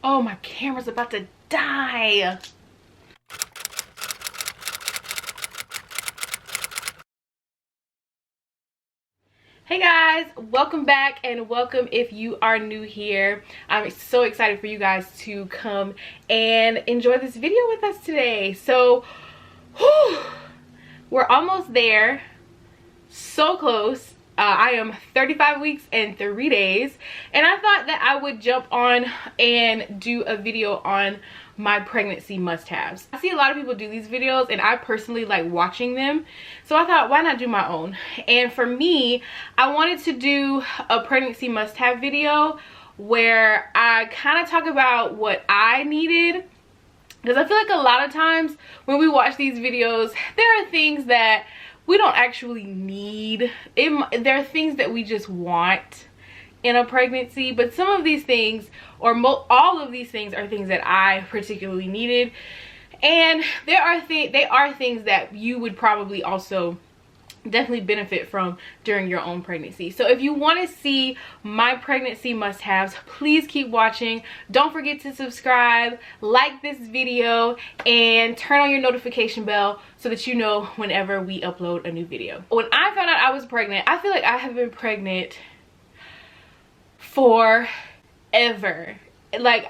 Oh, my camera's about to die. Hey guys, welcome back, and welcome if you are new here. I'm so excited for you guys to come and enjoy this video with us today. So, we're almost there. So close. I am 35 weeks and 3 days, and I thought that I would jump on and do a video on my pregnancy must-haves. I see a lot of people do these videos, and I personally like watching them, so I thought, why not do my own? And for me, I wanted to do a pregnancy must-have video where I kind of talk about what I needed, because I feel like a lot of times when we watch these videos, there are things that we don't actually need. There are things that we just want in a pregnancy, but some of these things, or all of these things, are things that I particularly needed, and they are things that you would probably also definitely benefit from during your own pregnancy. So if you want to see my pregnancy must-haves, please keep watching. Don't forget to subscribe, like this video, and turn on your notification bell so that you know whenever we upload a new video. When I found out I was pregnant, I feel like I have been pregnant forever. Like,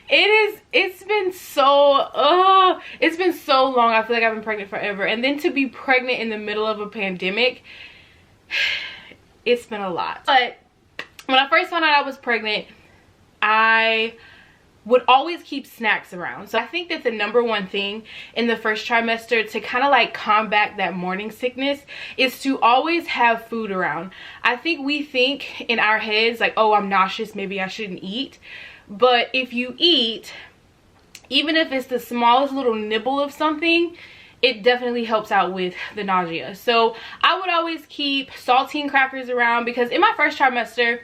it's been so long. I feel like I've been pregnant forever, and then to be pregnant in the middle of a pandemic, it's been a lot. But when I first found out I was pregnant, I would always keep snacks around. So I think that the #1 thing in the first trimester to kind of like combat that morning sickness is to always have food around. I think we think in our heads like, oh, I'm nauseous, maybe I shouldn't eat. But if you eat, even if it's the smallest little nibble of something, it definitely helps out with the nausea. So I would always keep saltine crackers around, because in my first trimester,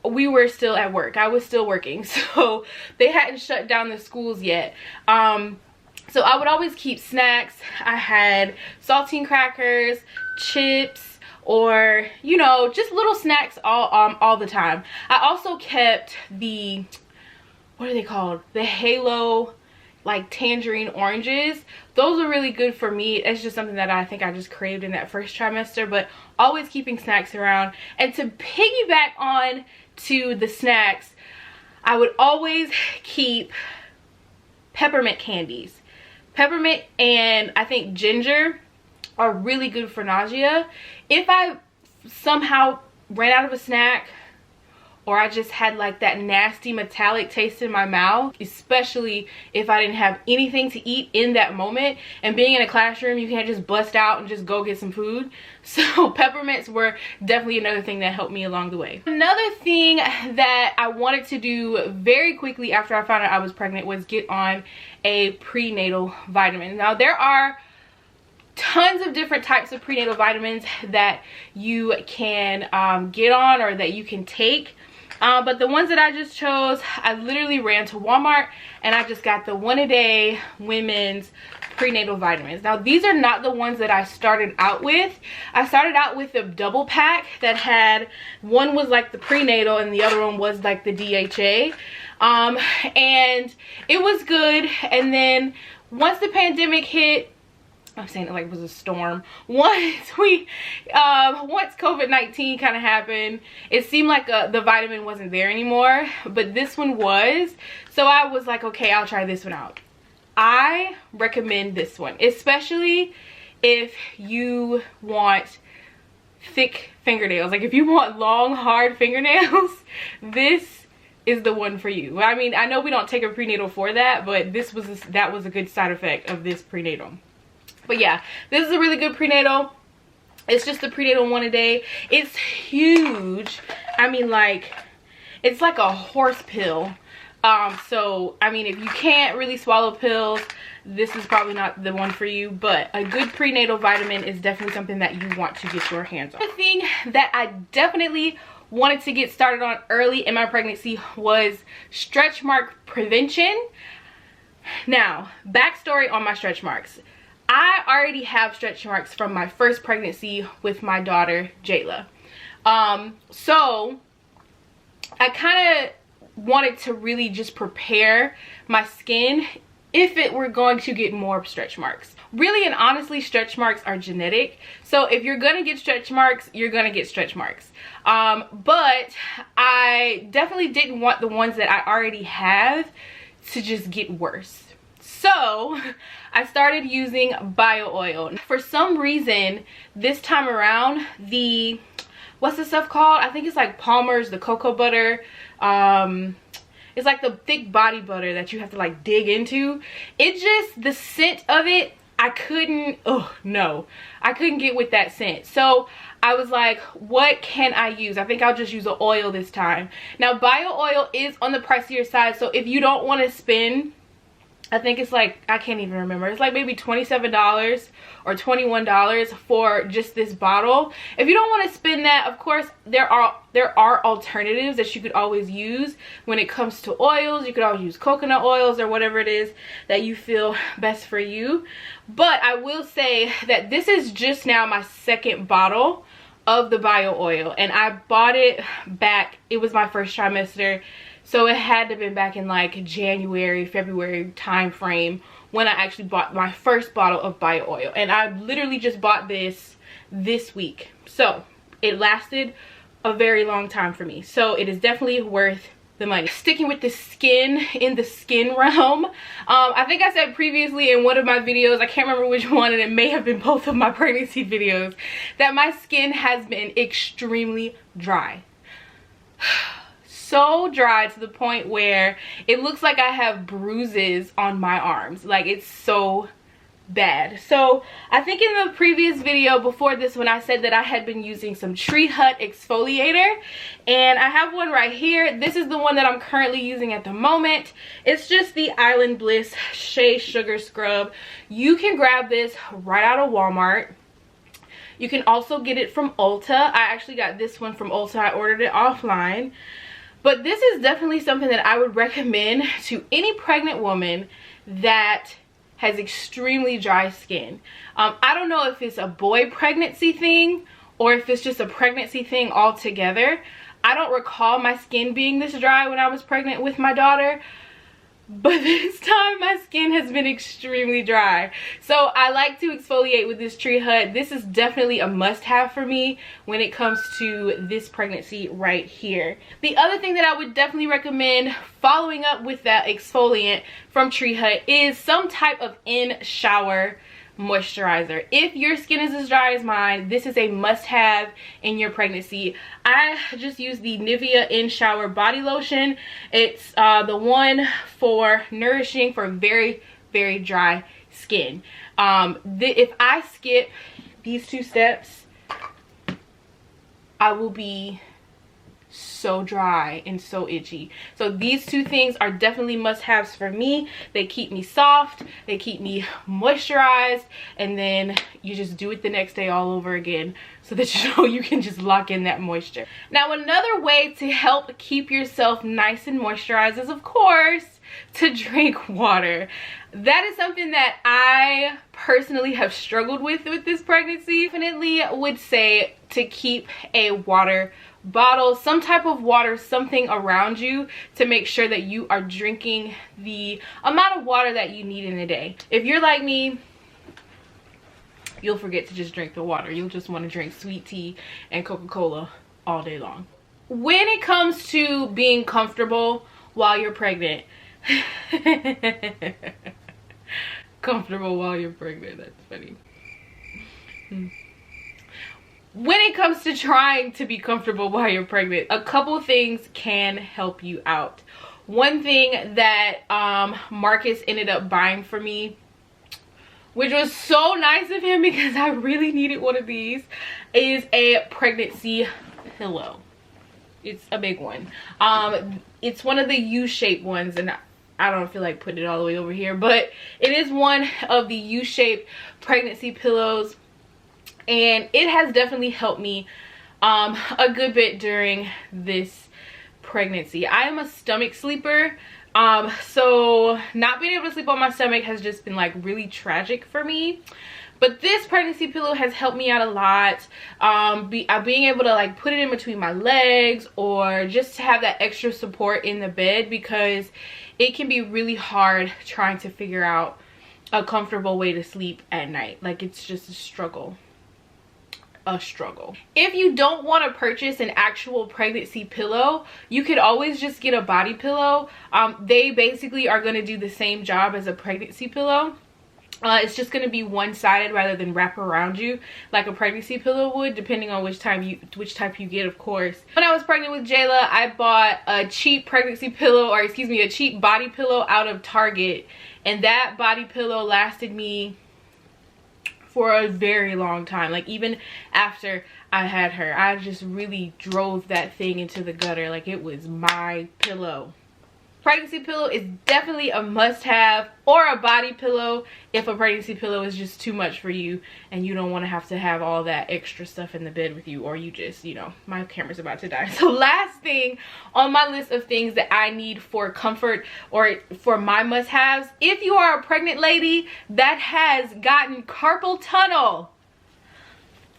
we were still at work. I was still working, so they hadn't shut down the schools yet. So I would always keep snacks. I had saltine crackers, chips, or, you know, just little snacks all the time. I also kept the, what are they called? The Halo, like, tangerine oranges. Those are really good for me. It's just something that I think I just craved in that first trimester, but always keeping snacks around. And to piggyback on to the snacks, I would always keep peppermint candies. Peppermint and I think ginger are really good for nausea. If I somehow ran out of a snack, or I just had like that nasty metallic taste in my mouth, especially if I didn't have anything to eat in that moment, and being in a classroom, you can't just bust out and just go get some food. So peppermints were definitely another thing that helped me along the way. Another thing that I wanted to do very quickly after I found out I was pregnant was get on a prenatal vitamin. Now, there are tons of different types of prenatal vitamins that you can get on, or that you can take. But the ones that I just chose, I literally ran to Walmart and I just got the 1-a-day women's prenatal vitamins. Now, these are not the ones that I started out with. I started out with a double pack that had, one was like the prenatal and the other one was like the DHA. And it was good. And then once the pandemic hit, I'm saying it like it was a storm. Once COVID-19 kind of happened, it seemed like the vitamin wasn't there anymore, but this one was. So I was like, okay, I'll try this one out. I recommend this one, especially if you want thick fingernails. Like, if you want long, hard fingernails, this is the one for you. I mean, I know we don't take a prenatal for that, but that was a good side effect of this prenatal. But yeah, this is a really good prenatal. It's just the prenatal 1-a-day. It's huge. I mean, like, it's like a horse pill. So I mean, if you can't really swallow pills, this is probably not the one for you. But a good prenatal vitamin is definitely something that you want to get your hands on. The thing that I definitely wanted to get started on early in my pregnancy was stretch mark prevention. Now, backstory on my stretch marks. I already have stretch marks from my first pregnancy with my daughter, Jayla. So I kind of wanted to really just prepare my skin if it were going to get more stretch marks. Really and honestly, stretch marks are genetic. So if you're gonna get stretch marks, you're gonna get stretch marks. But I definitely didn't want the ones that I already have to just get worse. So I started using bio oil. For some reason, this time around, what's the stuff called? I think it's like Palmer's, the cocoa butter. It's like the thick body butter that you have to like dig into. It just, the scent of it, I couldn't get with that scent. So I was like, what can I use? I think I'll just use an oil this time. Now bio oil is on the pricier side, so if you don't want to spend, I think it's like, I can't even remember, it's like maybe $27 or $21 for just this bottle. If you don't want to spend that, of course there are alternatives that you could always use when it comes to oils. You could always use coconut oils or whatever it is that you feel best for you. But I will say that this is just now my second bottle of the bio oil, and I bought it back, it was my first trimester, so it had to have been back in like January, February time frame when I actually bought my first bottle of bio oil. And I literally just bought this week. So it lasted a very long time for me. So it is definitely worth the money. Sticking with the skin, in the skin realm, I think I said previously in one of my videos, I can't remember which one, and it may have been both of my pregnancy videos, that my skin has been extremely dry. So dry to the point where it looks like I have bruises on my arms. Like, it's so bad. So I think in the previous video before this one, I said that I had been using some Tree Hut exfoliator, and I have one right here. This is the one that I'm currently using at the moment. It's just the Island Bliss Shea Sugar Scrub. You can grab this right out of Walmart. You can also get it from Ulta. I actually got this one from Ulta. I ordered it offline. But this is definitely something that I would recommend to any pregnant woman that has extremely dry skin. I don't know if it's a boy pregnancy thing or if it's just a pregnancy thing altogether. I don't recall my skin being this dry when I was pregnant with my daughter, but this time my skin has been extremely dry. So I like to exfoliate with this Tree Hut. This is definitely a must-have for me when it comes to this pregnancy right here. The other thing that I would definitely recommend following up with that exfoliant from Tree Hut is some type of in-shower moisturizer. If your skin is as dry as mine, this is a must-have in your pregnancy. I just use the Nivea in-shower body lotion. It's the one for nourishing for very, very dry skin. If I skip these 2 steps, I will be so dry and so itchy. So these 2 things are definitely must-haves for me. They keep me soft, they keep me moisturized, and then you just do it the next day all over again so that you can just lock in that moisture. Now, another way to help keep yourself nice and moisturized is, of course, to drink water. That is something that I personally have struggled with this pregnancy. Definitely would say to keep a water bottle, some type of water, something around you to make sure that you are drinking the amount of water that you need in a day. If you're like me, you'll forget to just drink the water. You'll just want to drink sweet tea and Coca-Cola all day long. When it comes to being comfortable while you're pregnant, comfortable while you're pregnant, that's funny. When it comes to trying to be comfortable while you're pregnant, a couple things can help you out. One thing that Marcus ended up buying for me, which was so nice of him because I really needed one of these, is a pregnancy pillow. It's a big one. It's one of the U-shaped ones, and I don't feel like putting it all the way over here, but it is one of the U-shaped pregnancy pillows, and it has definitely helped me a good bit during this pregnancy. I am a stomach sleeper, so not being able to sleep on my stomach has just been like really tragic for me. But this pregnancy pillow has helped me out a lot. Being able to like put it in between my legs, or just to have that extra support in the bed, because it can be really hard trying to figure out a comfortable way to sleep at night. Like, it's just a struggle. If you don't want to purchase an actual pregnancy pillow, you could always just get a body pillow. They basically are going to do the same job as a pregnancy pillow. It's just going to be one-sided rather than wrap around you like a pregnancy pillow would, depending on which type you get, of course. When I was pregnant with Jayla, I bought a cheap pregnancy pillow, or excuse me, a cheap body pillow out of Target, and that body pillow lasted me for a very long time. Like, even after I had her, I just really drove that thing into the gutter. Like, it was my pillow. Pregnancy pillow is definitely a must-have, or a body pillow if a pregnancy pillow is just too much for you and you don't want to have all that extra stuff in the bed with you, or you just, you know, my camera's about to die. So last thing on my list of things that I need for comfort, or for my must-haves, if you are a pregnant lady that has gotten carpal tunnel,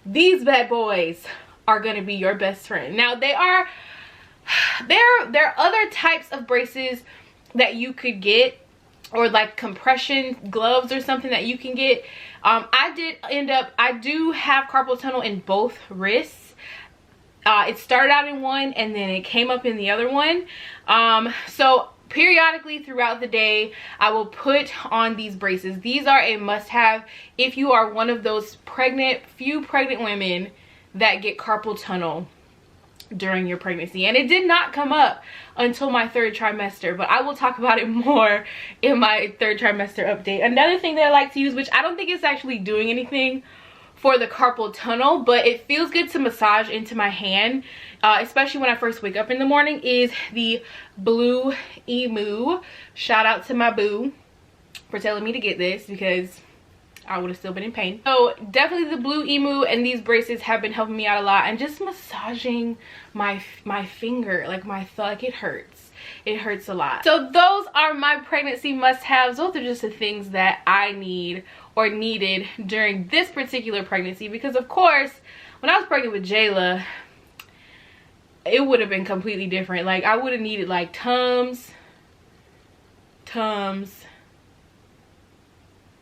these bad boys are going to be your best friend. Now, there are other types of braces that you could get, or like compression gloves or something that you can get. I do have carpal tunnel in both wrists. It started out in one and then it came up in the other one. So periodically throughout the day, I will put on these braces. These are a must-have if you are one of those few pregnant women that get carpal tunnel during your pregnancy. And it did not come up until my 3rd trimester, but I will talk about it more in my 3rd trimester update. Another thing that I like to use, which I don't think it's actually doing anything for the carpal tunnel, but it feels good to massage into my hand, especially when I first wake up in the morning, is the Blue Emu. Shout out to my boo for telling me to get this, because I would have still been in pain. So definitely the Blue Emu and these braces have been helping me out a lot, and just massaging my finger, like my thumb, like it hurts a lot. So those are my pregnancy must-haves. Those are just the things that I need, or needed, during this particular pregnancy, because of course when I was pregnant with Jayla, it would have been completely different. Like, I would have needed like Tums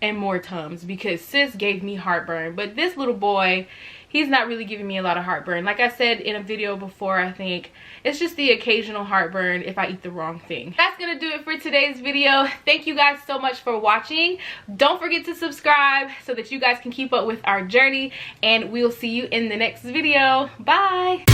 and more Tums, because sis gave me heartburn. But this little boy, he's not really giving me a lot of heartburn. Like I said in a video before, I think it's just the occasional heartburn if I eat the wrong thing. That's gonna do it for today's video. Thank you guys so much for watching. Don't forget to subscribe so that you guys can keep up with our journey, and we'll see you in the next video. Bye.